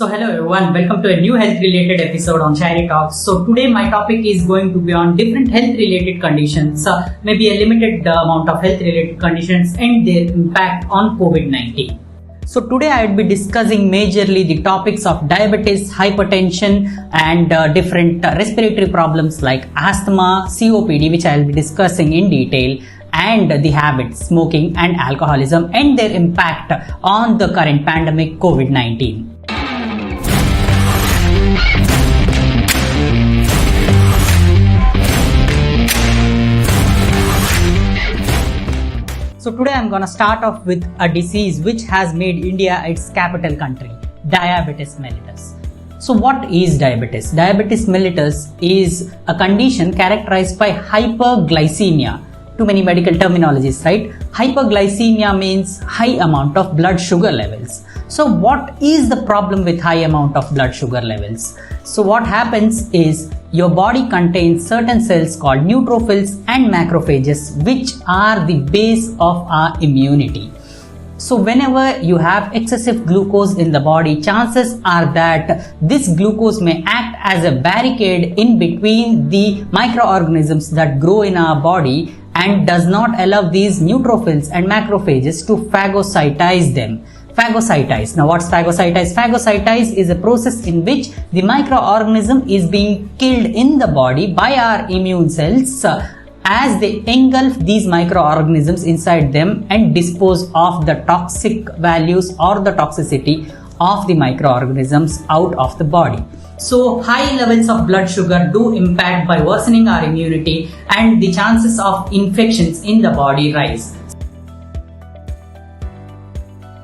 So hello everyone, welcome to a new health related episode on sharrytalks. So today my topic is going to be on different health related conditions, maybe a limited amount of health related conditions and their impact on COVID-19. So today I will be discussing majorly the topics of diabetes, hypertension and different respiratory problems like asthma, COPD, which I will be discussing in detail, and the habits, smoking and alcoholism and their impact on the current pandemic COVID-19. So today I'm gonna start off with a disease which has made India its capital country, diabetes mellitus. So what is diabetes? Diabetes mellitus is a condition characterized by hyperglycemia. Too many medical terminologies, right? Hyperglycemia means high amount of blood sugar levels. So what is the problem with high amount of blood sugar levels? So what happens is your body contains certain cells called neutrophils and macrophages, which are the base of our immunity. So whenever you have excessive glucose in the body, chances are that this glucose may act as a barricade in between the microorganisms that grow in our body and does not allow these neutrophils and macrophages to phagocytize them. Phagocytize. Now what's phagocytize? Phagocytize is a process in which the microorganism is being killed in the body by our immune cells as they engulf these microorganisms inside them and dispose of the toxic values or the toxicity of the microorganisms out of the body. So high levels of blood sugar do impact by worsening our immunity and the chances of infections in the body rise.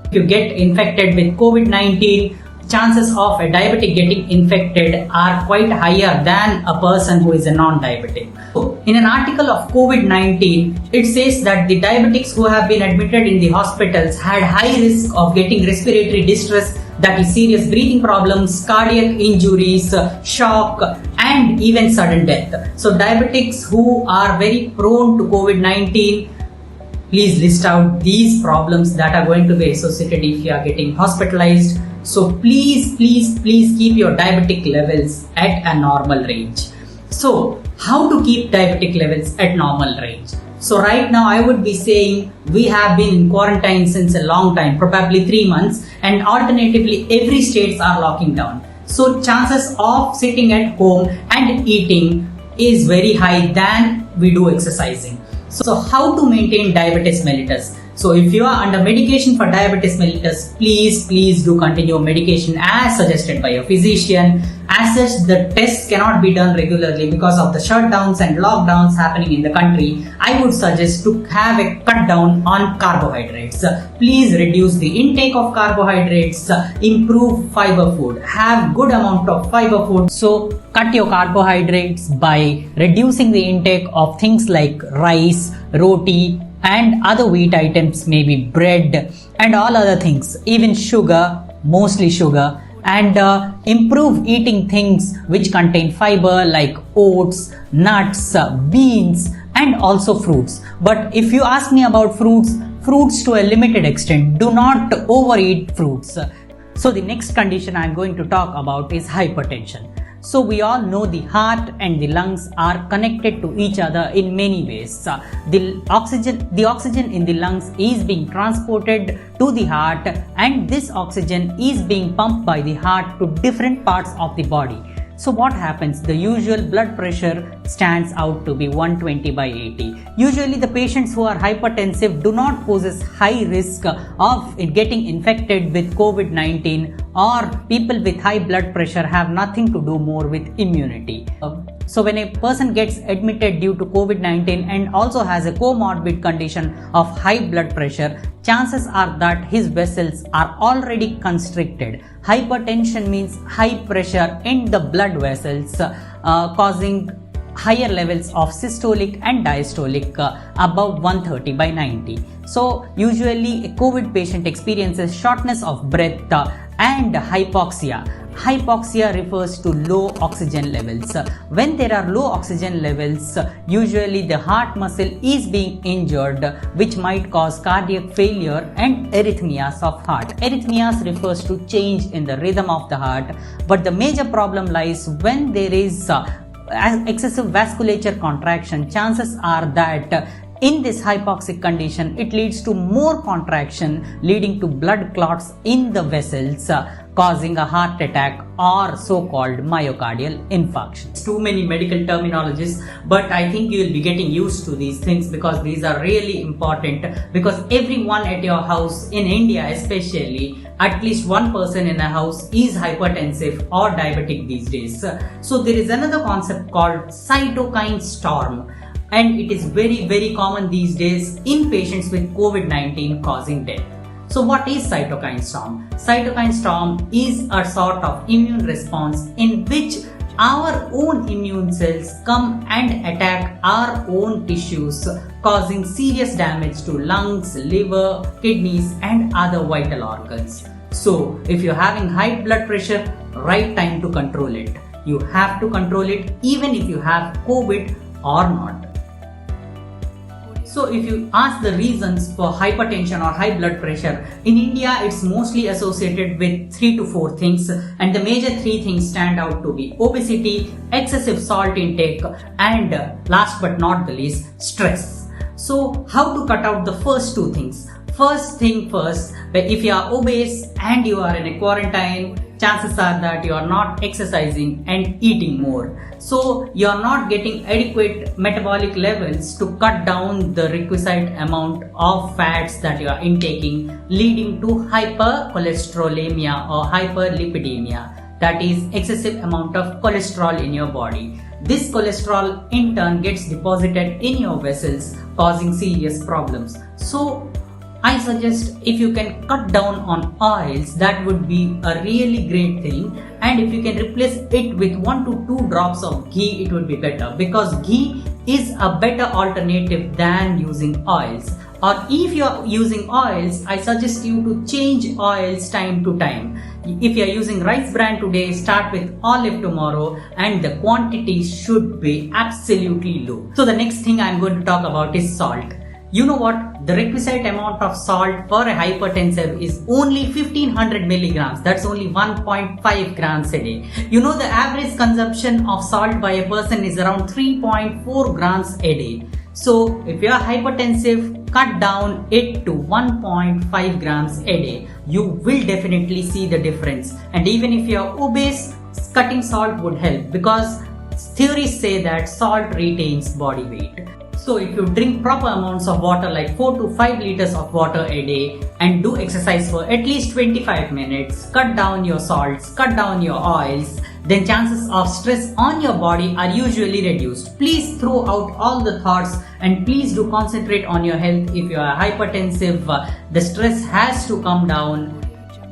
If you get infected with COVID-19, chances of a diabetic getting infected are quite higher than a person who is a non-diabetic. So, in an article of COVID-19, it says that the diabetics who have been admitted in the hospitals had high risk of getting respiratory distress, that is serious breathing problems, cardiac injuries, shock and even sudden death. So diabetics who are very prone to COVID-19, please list out these problems that are going to be associated if you are getting hospitalized. So please keep your diabetic levels at a normal range. So how to keep diabetic levels at normal range? So right now I would be saying we have been in quarantine since a long time, probably 3 months, and alternatively every states are locking down. So chances of sitting at home and eating is very high than we do exercising. So how to maintain diabetes mellitus? So if you are under medication for diabetes mellitus, please do continue medication as suggested by your physician. As such, the tests cannot be done regularly because of the shutdowns and lockdowns happening in the country. I would suggest to have a cut down on carbohydrates. Please reduce the intake of carbohydrates, improve fiber food, have good amount of fiber food. So cut your carbohydrates by reducing the intake of things like rice, roti and other wheat items, maybe bread and all other things, even sugar, mostly sugar, and improve eating things which contain fiber like oats, nuts, beans and also fruits. But if you ask me about fruits to a limited extent, do not overeat fruits. So the next condition I am going to talk about is hypertension. So we all know the heart and the lungs are connected to each other in many ways. The oxygen in the lungs is being transported to the heart, and this oxygen is being pumped by the heart to different parts of the body. So what happens? The usual blood pressure stands out to be 120/80. Usually the patients who are hypertensive do not possess high risk of getting infected with COVID-19, or people with high blood pressure have nothing to do more with immunity. So when a person gets admitted due to COVID-19 and also has a comorbid condition of high blood pressure, chances are that his vessels are already constricted. Hypertension means high pressure in the blood vessels, causing higher levels of systolic and diastolic above 130/90. So usually a COVID patient experiences shortness of breath and hypoxia. Hypoxia refers to low oxygen levels. When there are low oxygen levels, usually the heart muscle is being injured, which might cause cardiac failure and arrhythmias of heart. Arrhythmias refers to change in the rhythm of the heart, but the major problem lies when there is excessive vasculature contraction. Chances are that in this hypoxic condition, it leads to more contraction, leading to blood clots in the vessels, causing a heart attack or so-called myocardial infarction. Too many medical terminologies, but I think you will be getting used to these things because these are really important, because everyone at your house, in India especially, at least one person in a house is hypertensive or diabetic these days. So there is another concept called cytokine storm, and it is very common these days in patients with COVID-19 causing death. So what is cytokine storm? Cytokine storm is a sort of immune response in which our own immune cells come and attack our own tissues, causing serious damage to lungs, liver, kidneys and other vital organs. So if you're having high blood pressure, right time to control it. You have to control it even if you have COVID or not. So if you ask the reasons for hypertension or high blood pressure, in India it's mostly associated with 3 to 4 things, and the major 3 things stand out to be obesity, excessive salt intake and last but not the least, stress. So how to cut out the first 2 things? First thing first, if you are obese and you are in a quarantine, chances are that you are not exercising and eating more. So you are not getting adequate metabolic levels to cut down the requisite amount of fats that you are intaking, leading to hypercholesterolemia or hyperlipidemia, that is excessive amount of cholesterol in your body. This cholesterol in turn gets deposited in your vessels, causing serious problems. So I suggest if you can cut down on oils, that would be a really great thing, and if you can replace it with 1 to 2 drops of ghee, it would be better, because ghee is a better alternative than using oils. Or if you are using oils, I suggest you to change oils time to time. If you are using rice bran today, start with olive tomorrow, and the quantity should be absolutely low. So the next thing I am going to talk about is salt. You know what? The requisite amount of salt for a hypertensive is only 1500 milligrams. That's only 1.5 grams a day. You know, the average consumption of salt by a person is around 3.4 grams a day. So if you are hypertensive, cut down it to 1.5 grams a day. You will definitely see the difference. And even if you are obese, cutting salt would help, because theories say that salt retains body weight. So if you drink proper amounts of water, like 4 to 5 liters of water a day, and do exercise for at least 25 minutes, cut down your salts, cut down your oils, then chances of stress on your body are usually reduced. Please throw out all the thoughts and please do concentrate on your health. If you are hypertensive, the stress has to come down.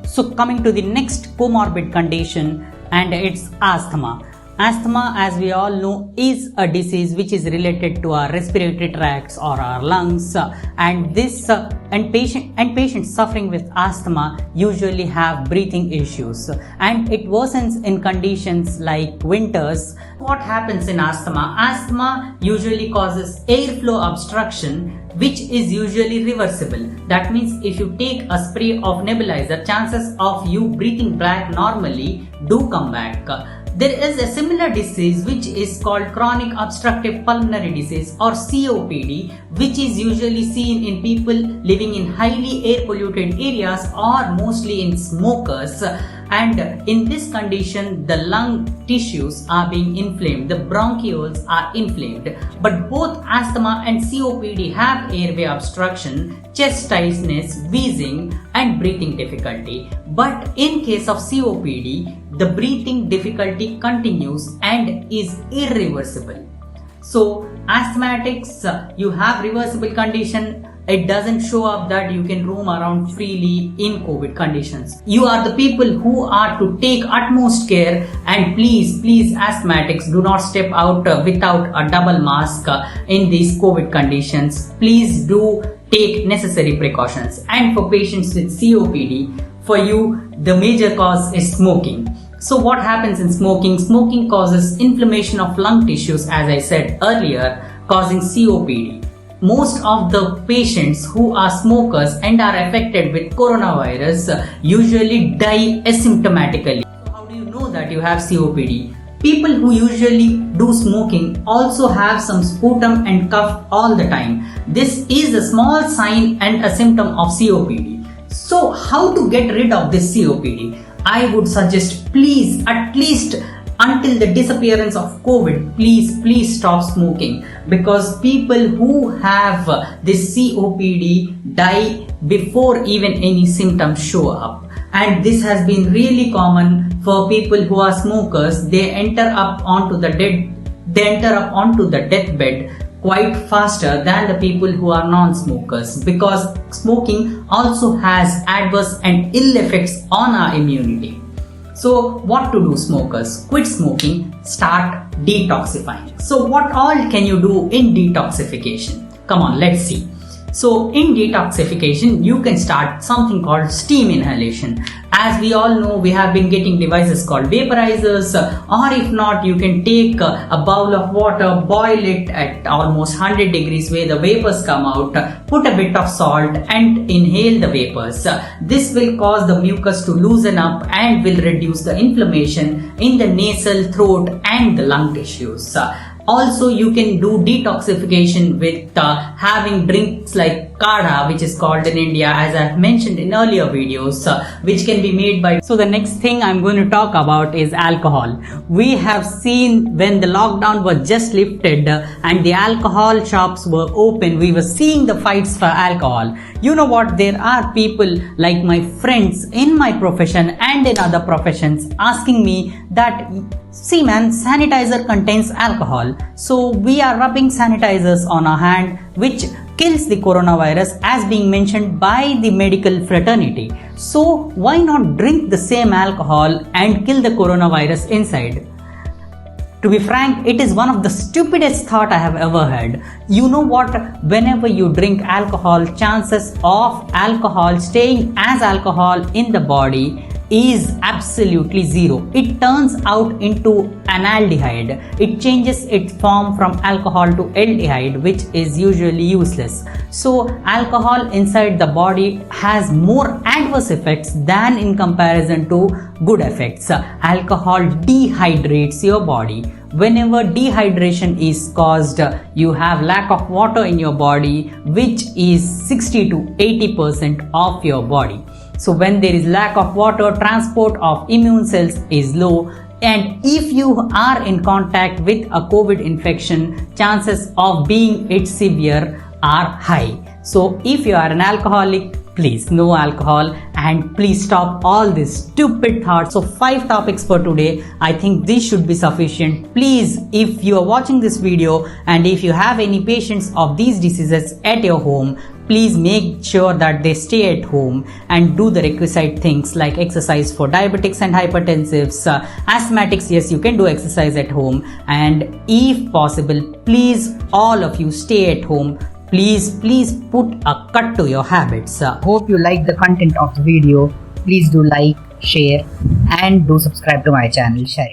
So coming to the next comorbid condition, and it's asthma. Asthma, as we all know, is a disease which is related to our respiratory tracts or our lungs, and patients suffering with asthma usually have breathing issues, and it worsens in conditions like winters. What happens in asthma? Asthma usually causes airflow obstruction, which is usually reversible. That means if you take a spray of nebulizer, chances of you breathing back normally do come back. There is a similar disease which is called chronic obstructive pulmonary disease or COPD, which is usually seen in people living in highly air polluted areas or mostly in smokers. And in this condition, the lung tissues are being inflamed, the bronchioles are inflamed. But both asthma and COPD have airway obstruction, chest tightness, wheezing and breathing difficulty. But in case of COPD, the breathing difficulty continues and is irreversible. So asthmatics, you have reversible condition. It doesn't show up that you can roam around freely in COVID conditions. You are the people who are to take utmost care, and please asthmatics, do not step out without a double mask in these COVID conditions. Please do take necessary precautions. And for patients with COPD, for you the major cause is smoking. So what happens in smoking? Smoking causes inflammation of lung tissues, as I said earlier, causing COPD. Most of the patients who are smokers and are affected with coronavirus usually die asymptomatically. So how do you know that you have COPD? People who usually do smoking also have some sputum and cough all the time. This is a small sign and a symptom of COPD. So how to get rid of this COPD? I would suggest, please, at least until the disappearance of COVID, please stop smoking, because people who have this COPD die before even any symptoms show up. And this has been really common for people who are smokers. They enter up onto the deathbed quite faster than the people who are non-smokers, because smoking also has adverse and ill effects on our immunity. So what to do, smokers? Quit smoking, start detoxifying. So what all can you do in detoxification? Come on, let's see. So in detoxification, you can start something called steam inhalation. As we all know, we have been getting devices called vaporizers, or if not, you can take a bowl of water, boil it at almost 100 degrees where the vapors come out, put a bit of salt and inhale the vapors. This will cause the mucus to loosen up and will reduce the inflammation in the nasal, throat and the lung tissues. Also, you can do detoxification with having drinks like kadha, which is called in India, as I have mentioned in earlier videos, which can be made by... So the next thing I'm going to talk about is alcohol. We have seen when the lockdown was just lifted and the alcohol shops were open, we were seeing the fights for alcohol. You know what? There are people like my friends in my profession and in other professions asking me that, see man, sanitizer contains alcohol. So we are rubbing sanitizers on our hand, which kills the coronavirus as being mentioned by the medical fraternity. So why not drink the same alcohol and kill the coronavirus inside? To be frank, it is one of the stupidest thought I have ever heard. You know what? Whenever you drink alcohol, chances of alcohol staying as alcohol in the body is absolutely zero. It turns out into analdehyde. It changes its form from alcohol to aldehyde, which is usually useless. So alcohol inside the body has more adverse effects than in comparison to good effects. Alcohol dehydrates your body. Whenever dehydration is caused, you have lack of water in your body, which is 60 to 80% of your body. So when there is lack of water, transport of immune cells is low, and if you are in contact with a COVID infection, chances of being it severe are high. So if you are an alcoholic, please no alcohol, and please stop all these stupid thoughts. So 5 topics for today. I think this should be sufficient. Please, if you are watching this video and if you have any patients of these diseases at your home, please make sure that they stay at home and do the requisite things like exercise for diabetics and hypertensives. Asthmatics, yes, you can do exercise at home, and if possible, please all of you stay at home. Please put a cut to your habits. Hope you like the content of the video. Please do like, share and do subscribe to my channel, Sharry.